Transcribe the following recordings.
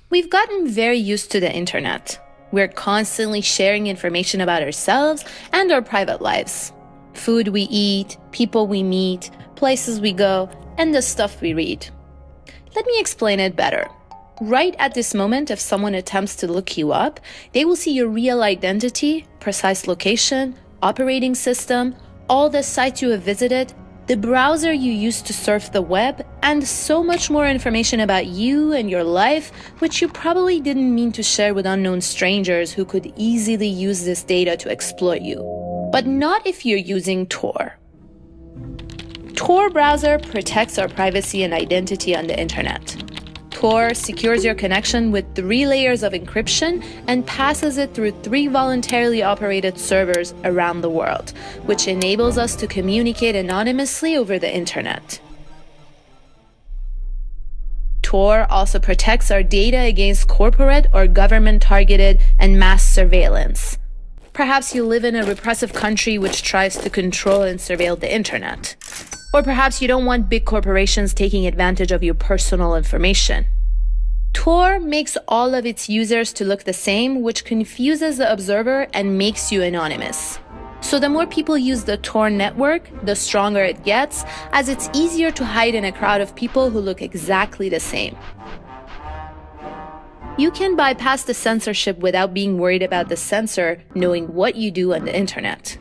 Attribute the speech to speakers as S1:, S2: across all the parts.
S1: We've gotten very used to the internet. We're constantly sharing information about ourselves and our private lives. Food we eat, people we meet, places we go, and the stuff we read. Let me explain it better. Right at this moment, if someone attempts to look you up, they will see your real identity, precise location, operating system, all the sites you have visited, the browser you used to surf the web, and so much more information about you and your life, which you probably didn't mean to share with unknown strangers who could easily use this data to exploit you. But not if you're using Tor. Tor browser protects our privacy and identity on the internet. Tor secures your connection with 3 layers of encryption and passes it through 3 voluntarily operated servers around the world, which enables us to communicate anonymously over the internet. Tor also protects our data against corporate or government-targeted and mass surveillance. Perhaps you live in a repressive country which tries to control and surveil the internet. Or perhaps you don't want big corporations taking advantage of your personal information. Tor makes all of its users to look the same, which confuses the observer and makes you anonymous. So the more people use the Tor network, the stronger it gets, as it's easier to hide in a crowd of people who look exactly the same. You can bypass the censorship without being worried about the censor knowing what you do on the internet.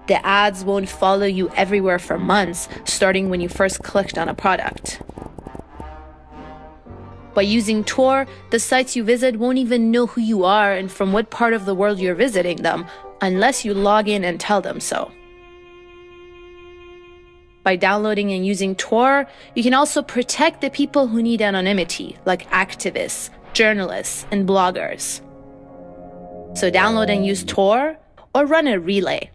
S1: The ads won't follow you everywhere for months, starting when you first clicked on a product. By using Tor, the sites you visit won't even know who you are and from what part of the world you're visiting them, unless you log in and tell them so. By downloading and using Tor, you can also protect the people who need anonymity, like activists, journalists, and bloggers. So download and use Tor, or run a relay.